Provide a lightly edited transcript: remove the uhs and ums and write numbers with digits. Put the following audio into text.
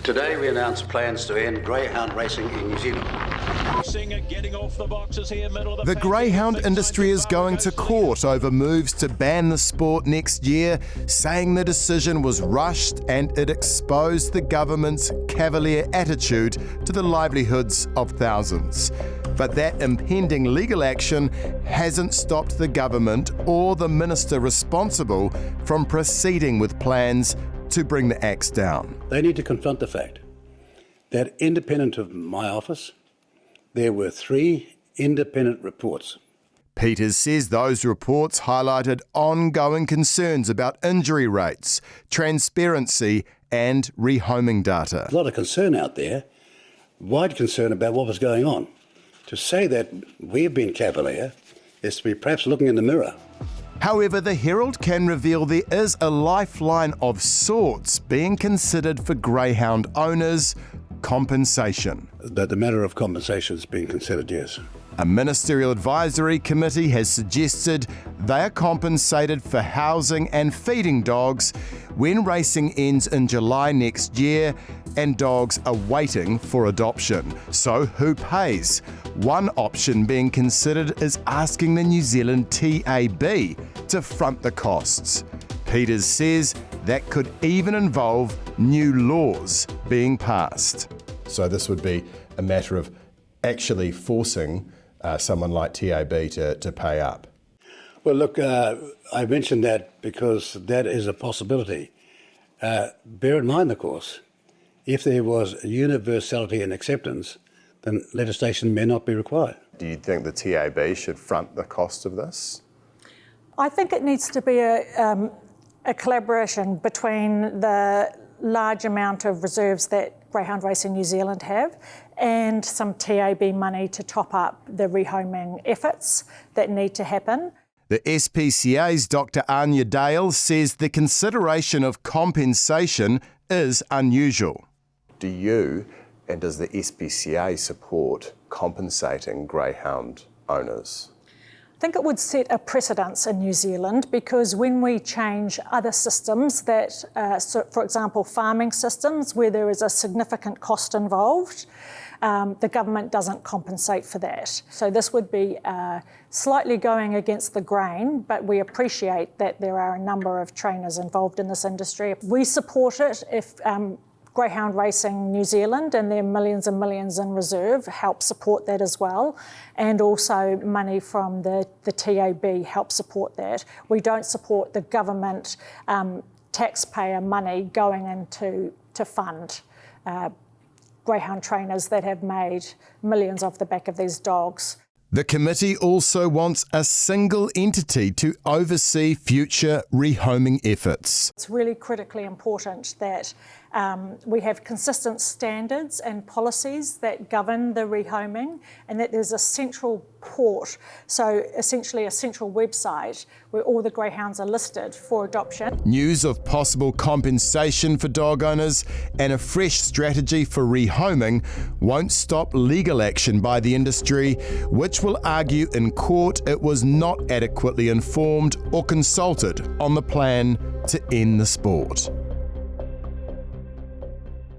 Today we announced plans to end greyhound racing in New Zealand. The greyhound industry is going to court over moves to ban the sport next year, saying the decision was rushed and it exposed the government's cavalier attitude to the livelihoods of thousands. But that impending legal action hasn't stopped the government or the minister responsible from proceeding with plans to bring the axe down. They need to confront the fact that, independent of my office, there were 3 independent reports. Peters says those reports highlighted ongoing concerns about injury rates, transparency and rehoming data. A lot of concern out there, wide concern about what was going on. To say that we've been cavalier is to be perhaps looking in the mirror. However, the Herald can reveal there is a lifeline of sorts being considered for greyhound owners: compensation. That the matter of compensation is being considered, yes. A ministerial advisory committee has suggested they are compensated for housing and feeding dogs when racing ends in July next year and dogs are waiting for adoption. So who pays? One option being considered is asking the New Zealand TAB to front the costs. Peters says that could even involve new laws being passed. So this would be a matter of actually forcing someone like TAB to pay up. Well, look, I mentioned that because that is a possibility. Bear in mind, of course, if there was universality and acceptance, then legislation may not be required. Do you think the TAB should front the cost of this? I think it needs to be a collaboration between the large amount of reserves that Greyhound Racing New Zealand have and some TAB money to top up the rehoming efforts that need to happen. The SPCA's Dr. Anya Dale says the consideration of compensation is unusual. Do you and does the SPCA support compensating greyhound owners? I think it would set a precedence in New Zealand because when we change other systems that, so for example, farming systems where there is a significant cost involved, the government doesn't compensate for that. So this would be slightly going against the grain, but we appreciate that there are a number of trainers involved in this industry. We support it if Greyhound Racing New Zealand and their millions and millions in reserve help support that as well, and also money from the TAB help support that. We don't support the government taxpayer money going into to fund greyhound trainers that have made millions off the back of these dogs. The committee also wants a single entity to oversee future rehoming efforts. It's really critically important that we have consistent standards and policies that govern the rehoming and that there's a central port, so essentially a central website where all the greyhounds are listed for adoption. News of possible compensation for dog owners and a fresh strategy for rehoming won't stop legal action by the industry, which will argue in court it was not adequately informed or consulted on the plan to end the sport.